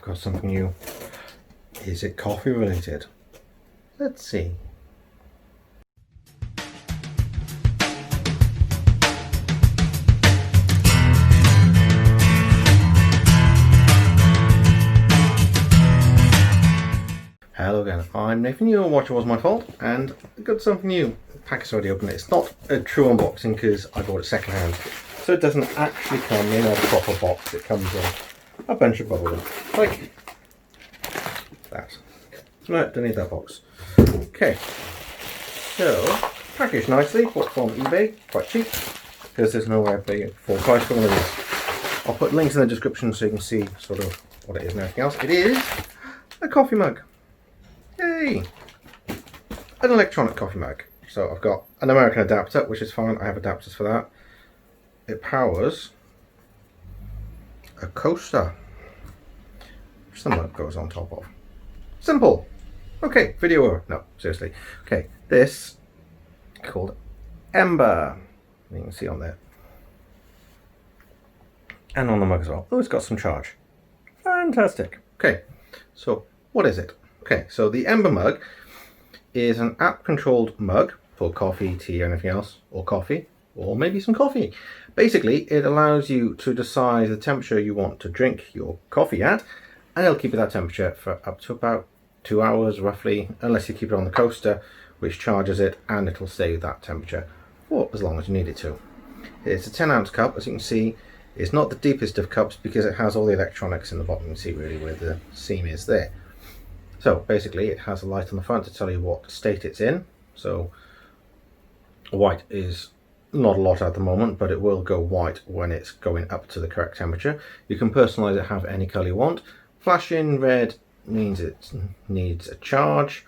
got something new. Is it coffee related? Let's see. Hello again, I'm Nathan, you're watching Was My Fault, and I got something new. The pack's already opened. It's not a true unboxing because I bought it second hand, so it doesn't actually come in a proper box. It comes in a bunch of bubble wrap, like that. No, don't need that box. Okay, so packaged nicely, bought from eBay, quite cheap, because there's no way I'd pay full price for one of these. I'll put links in the description so you can see sort of what it is and everything else. It is a coffee mug. Yay! An electronic coffee mug. So I've got an American adapter, which is fine. I have adapters for that. It powers a coaster, which the mug goes on top of. Simple. Okay, video over. No, seriously. Okay, this is called Ember. You can see on there. And on the mug as well. Oh, it's got some charge. Fantastic. Okay, so what is it? Okay, so the Ember mug is an app-controlled mug for coffee, tea, or anything else, or coffee, or maybe some coffee. Basically, it allows you to decide the temperature you want to drink your coffee at, and it'll keep it that temperature for up to about 2 hours, roughly, unless you keep it on the coaster, which charges it, and it'll stay that temperature for as long as you need it to. It's a 10-ounce cup, as you can see. It's not the deepest of cups because it has all the electronics in the bottom. You can see really where the seam is there. So basically it has a light on the front to tell you what state it's in. So white is not a lot at the moment, but it will go white when it's going up to the correct temperature. You can personalize it, have any color you want. Flashing red means it needs a charge.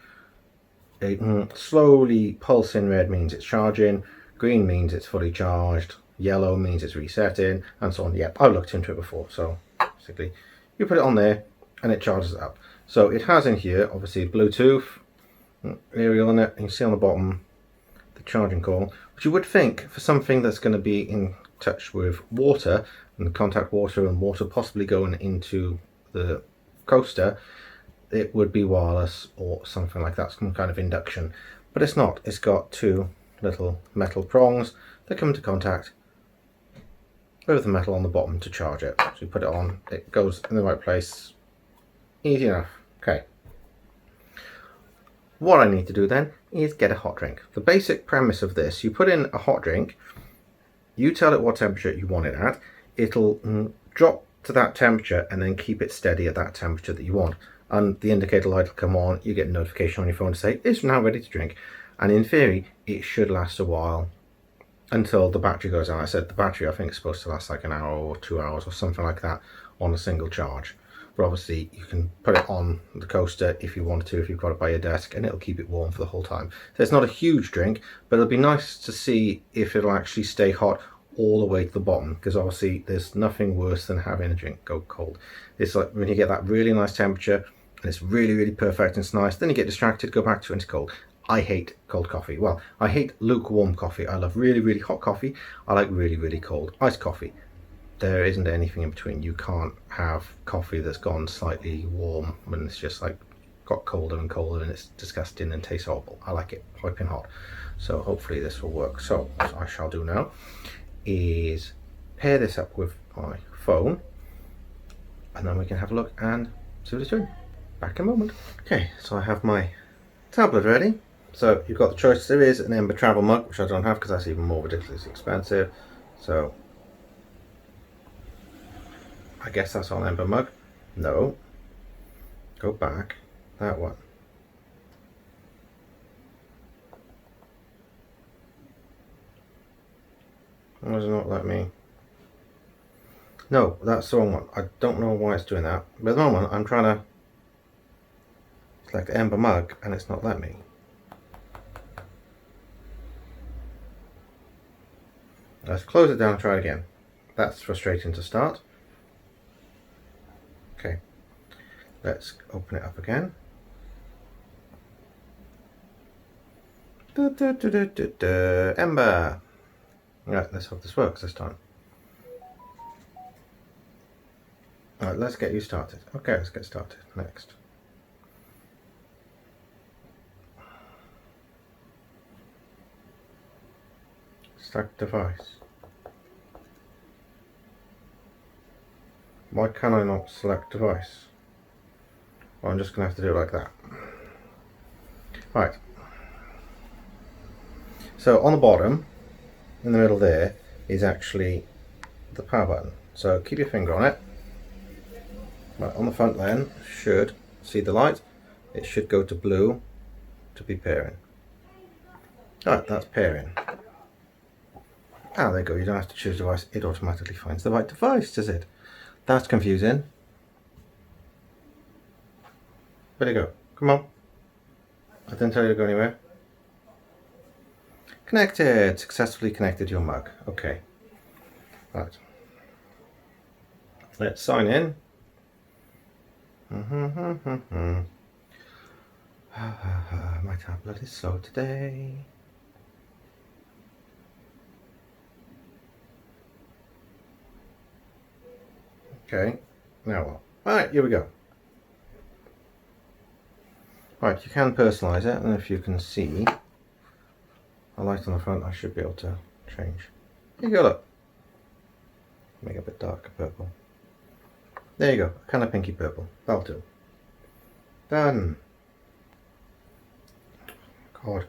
Slowly pulsing red means it's charging. Green means it's fully charged. Yellow means it's resetting, and so on. Yep, I've looked into it before. So basically you put it on there and it charges it up. So it has in here, obviously, Bluetooth, aerial on it. You can see on the bottom the charging cord, which you would think for something that's going to be in touch with water and contact water and water possibly going into the coaster, it would be wireless or something like that, some kind of induction. But it's not. It's got two little metal prongs that come into contact with the metal on the bottom to charge it. So you put it on, it goes in the right place. Easy enough. Okay. What I need to do then is get a hot drink. The basic premise of this, you put in a hot drink, you tell it what temperature you want it at, it'll drop to that temperature and then keep it steady at that temperature that you want. And the indicator light will come on, you get a notification on your phone to say it's now ready to drink. And in theory, it should last a while until the battery goes out. I said the battery I think is supposed to last like an hour or 2 hours or something like that on a single charge. But obviously you can put it on the coaster if you want to, if you've got it by your desk, and it'll keep it warm for the whole time. So it's not a huge drink, but it'll be nice to see if it'll actually stay hot all the way to the bottom, because obviously there's nothing worse than having a drink go cold. It's like when you get that really nice temperature and it's really, really perfect and it's nice, then you get distracted, go back to it and it's cold. I hate cold coffee. Well, I hate lukewarm coffee. I love really, really hot coffee. I like really, really cold iced coffee. There isn't anything in between. You can't have coffee that's gone slightly warm when it's just like got colder and colder and it's disgusting and tastes horrible. I like it piping hot. So hopefully this will work. So what I shall do now is pair this up with my phone and then we can have a look and see what it's doing. Back in a moment. Okay, so I have my tablet ready. So you've got the choice. There is an Ember travel mug, which I don't have because that's even more ridiculously expensive. So I guess that's on Ember mug. No. Go back. That one. Why does it not let me? No, that's the wrong one. I don't know why it's doing that. But at the moment I'm trying to select Ember mug and it's not letting me. Let's close it down and try it again. That's frustrating to start. Okay, let's open it up again. Ember. Right, let's hope this works this time. Right, let's get you started. Okay, let's get started. Next. Select device. Why can I not select device? Well, I'm just going to have to do it like that. Right. So on the bottom, in the middle there, is actually the power button. So keep your finger on it. Right, on the front then, should see the light. It should go to blue to be pairing. Alright, that's pairing. Ah, there you go. You don't have to choose device. It automatically finds the right device, does it? That's confusing. Where'd it go? Come on. I didn't tell you to go anywhere. Connected. Successfully connected your mug. Okay. Right. Let's sign in. My tablet is slow today. Okay, now what? Alright, here we go. Right, you can personalise it, and if you can see a light on the front, I should be able to change. Here you go, look. Make it a bit darker purple. There you go, kind of pinky purple. That'll do. Done. God,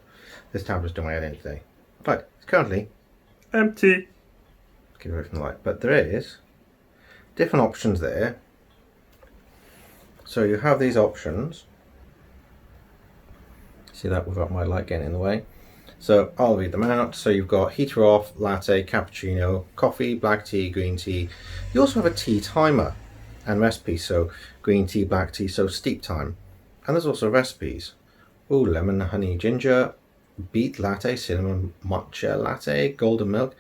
this tablet's doing my head in today. Right, it's currently empty. Keep away from the light, but there is different options there. So you have these options. See that without my light getting in the way. So I'll read them out. So you've got heater off, latte, cappuccino, coffee, black tea, green tea. You also have a tea timer and recipes. So green tea, black tea, so steep time. And there's also recipes. Ooh, lemon, honey, ginger, beet latte, cinnamon matcha latte, golden milk,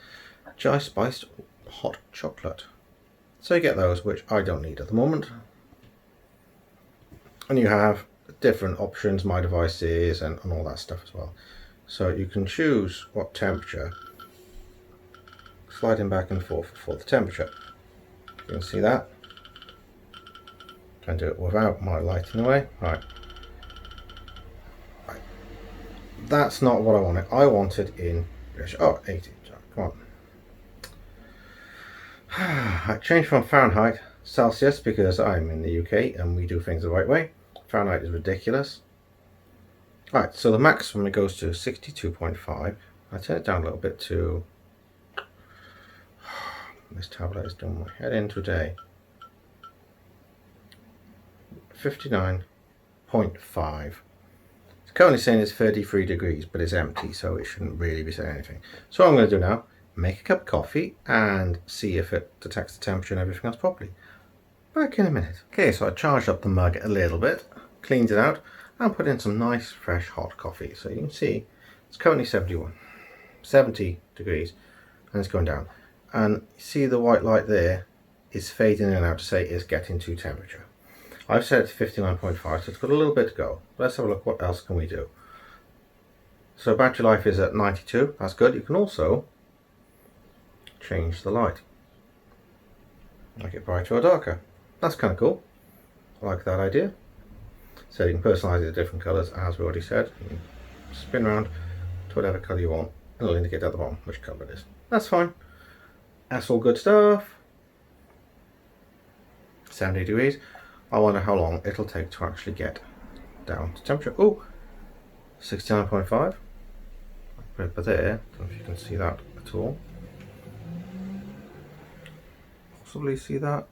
chai spiced hot chocolate. So you get those, which I don't need at the moment. And you have different options, my devices, and all that stuff as well. So you can choose what temperature, sliding back and forth for the temperature. You can see that. Try and do it without my light in the way. Right. That's not what I wanted. I wanted in British. Oh, 80. Come on. I changed from Fahrenheit Celsius because I'm in the UK and we do things the right way. Fahrenheit is ridiculous. Right, so the maximum it goes to 62.5. I turn it down a little bit to. This tablet is doing my head in today. 59.5. It's currently saying it's 33 degrees, but it's empty, so it shouldn't really be saying anything. So what I'm going to do now, make a cup of coffee and see if it detects the temperature and everything else properly. Back in a minute. Okay, so I charged up the mug a little bit, cleaned it out, and put in some nice fresh hot coffee. So you can see it's currently 70 degrees, and it's going down. And you see the white light there is fading in and out to say it's getting to temperature. I've set it to 59.5, so it's got a little bit to go. Let's have a look, what else can we do? So battery life is at 92, that's good. You can also change the light. Make it brighter or darker. That's kind of cool. I like that idea. So you can personalise it to different colours, as we already said. You can spin around to whatever colour you want, and it'll indicate at the bottom which colour it is. That's fine. That's all good stuff. 70 degrees. I wonder how long it'll take to actually get down to temperature. Oh, 69.5. Put it there. I don't know if you can see that at all. Possibly see that.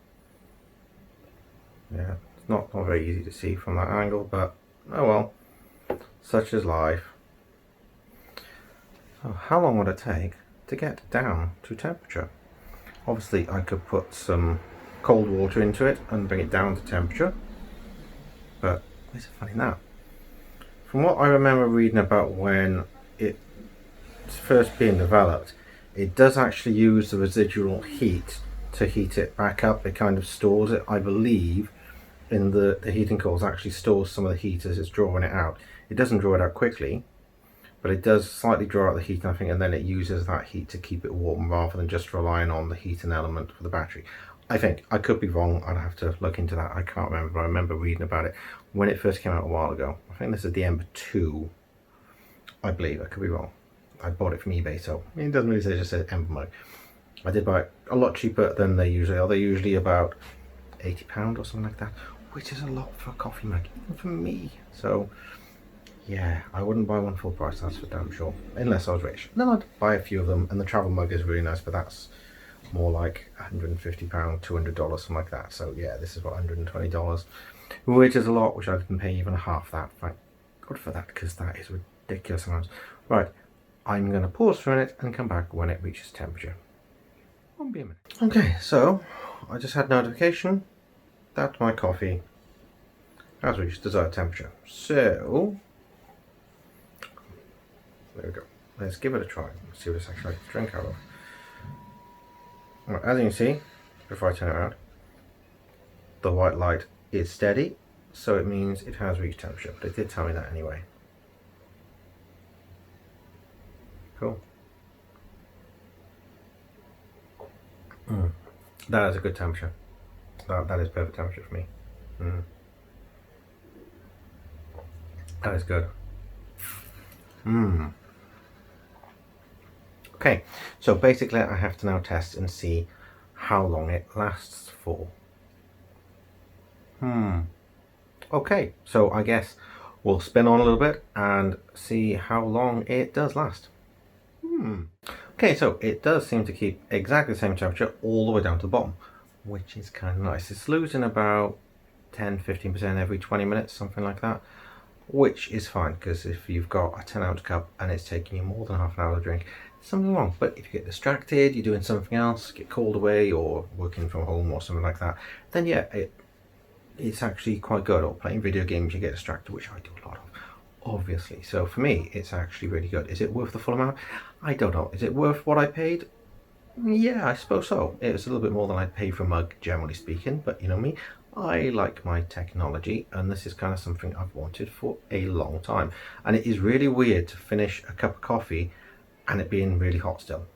Yeah, it's not very easy to see from that angle, but oh well. Such is life. So how long would it take to get down to temperature? Obviously I could put some cold water into it and bring it down to temperature, but where's it finding that? From what I remember reading about when it's first being developed, it does actually use the residual heat to heat it back up. It kind of stores it, I believe, in the heating coils actually stores some of the heat as it's drawing it out. It doesn't draw it out quickly, but it does slightly draw out the heat, I think, and then it uses that heat to keep it warm rather than just relying on the heating element for the battery. I think. I could be wrong. I'd have to look into that. I can't remember, but I remember reading about it when it first came out a while ago. I think this is the Ember 2, I believe. I could be wrong. I bought it from eBay, so it doesn't really say, it just says Ember mug. I did buy it a lot cheaper than they usually are. They're usually about £80 or something like that, which is a lot for a coffee mug, even for me. So yeah, I wouldn't buy one full price, that's for damn sure, unless I was rich. Then I'd buy a few of them, and the travel mug is really nice, but that's more like £150, $200, something like that. So yeah, this is what, $120, which is a lot, which I didn't pay even half that. Thank God for that, because that is ridiculous amounts. Right, I'm going to pause for a minute and come back when it reaches temperature. Won't be a minute. Okay, so I just had notification that my coffee has reached desired temperature. So there we go. Let's give it a try. Let's see what it's actually like to drink out of. Right, as you can see, before I turn it around, the white light is steady, so it means it has reached temperature. But it did tell me that anyway. Cool. That is a good temperature. That is perfect temperature for me. That is good. Okay, so basically I have to now test and see how long it lasts for. Okay, so I guess we'll spin on a little bit and see how long it does last. Okay, so it does seem to keep exactly the same temperature all the way down to the bottom, which is kind of nice. It's losing about 10-15% every 20 minutes, something like that, which is fine, because if you've got a 10-ounce cup and it's taking you more than half an hour to drink, there's something wrong. But if you get distracted, you're doing something else, get called away or working from home or something like that, then yeah, it's actually quite good. Or playing video games, you get distracted, which I do a lot of, obviously. So for me, it's actually really good. Is it worth the full amount? I don't know. Is it worth what I paid? Yeah, I suppose so. It was a little bit more than I'd pay for a mug, generally speaking, but you know me, I like my technology, and this is kind of something I've wanted for a long time. And it is really weird to finish a cup of coffee and it being really hot still.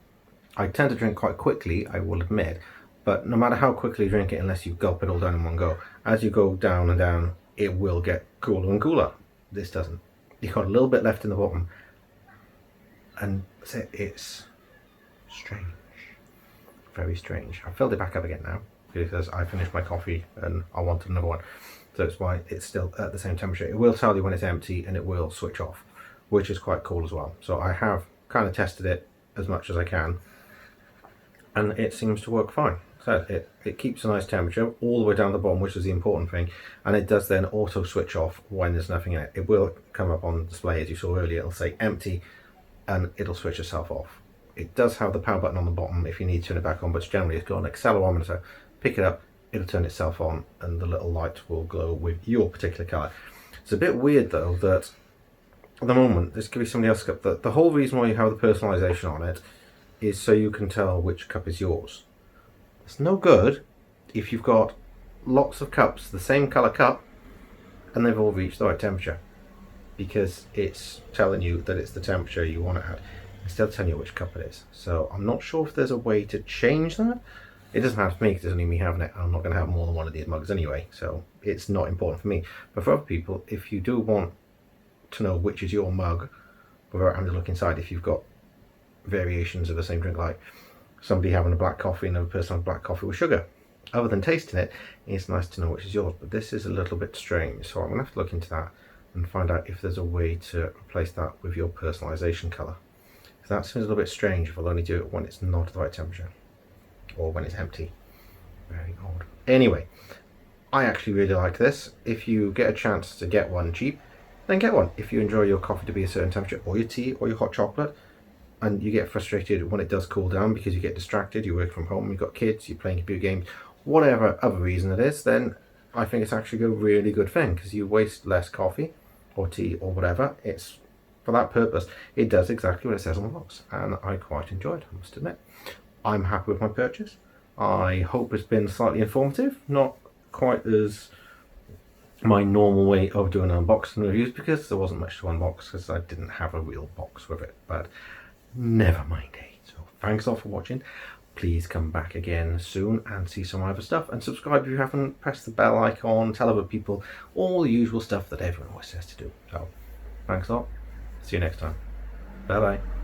I tend to drink quite quickly, I will admit, but no matter how quickly you drink it, unless you gulp it all down in one go, as you go down and down, it will get cooler and cooler. This doesn't. You've got a little bit left in the bottom, and it's strange. Very strange. I filled it back up again now because I finished my coffee and I wanted another one. So that's why it's still at the same temperature. It will tell you when it's empty and it will switch off, which is quite cool as well. So I have kind of tested it as much as I can, and it seems to work fine. So it keeps a nice temperature all the way down the bottom, which is the important thing, and it does then auto switch off when there's nothing in it. It will come up on display, as you saw earlier, it'll say empty and it'll switch itself off. It does have the power button on the bottom if you need to turn it back on, but generally it's got an accelerometer. Pick it up, it'll turn itself on, and the little light will glow with your particular colour. It's a bit weird though that at the moment, this could be somebody else's cup. The whole reason why you have the personalisation on it is so you can tell which cup is yours. It's no good if you've got lots of cups, the same colour cup, and they've all reached the right temperature, because it's telling you that it's the temperature you want it at. Instead of telling you which cup it is. So I'm not sure if there's a way to change that. It doesn't have to me because it's only me having it. I'm not going to have more than one of these mugs anyway, so it's not important for me. But for other people, if you do want to know which is your mug without having to look inside, if you've got variations of the same drink, like somebody having a black coffee and another person having black coffee with sugar, other than tasting it, it's nice to know which is yours. But this is a little bit strange, so I'm going to have to look into that and find out if there's a way to replace that with your personalisation colour. That seems a little bit strange if I'll only do it when it's not at the right temperature or when it's empty. Very odd. Anyway, I actually really like this. If you get a chance to get one cheap, then get one. If you enjoy your coffee to be a certain temperature, or your tea or your hot chocolate, and you get frustrated when it does cool down because you get distracted, you work from home, you've got kids, you're playing computer games, whatever other reason it is, then I think it's actually a really good thing, because you waste less coffee or tea or whatever. It's for that purpose, it does exactly what it says on the box, and I quite enjoyed it, I must admit. I'm happy with my purchase. I hope it's been slightly informative, not quite as my normal way of doing unboxing reviews, because there wasn't much to unbox because I didn't have a real box with it, but never mind. So thanks all for watching. please come back again soon and see some other stuff, and subscribe if you haven't. Press the bell icon, tell other people, all the usual stuff that everyone always says to do. So thanks a lot, see you next time, bye bye.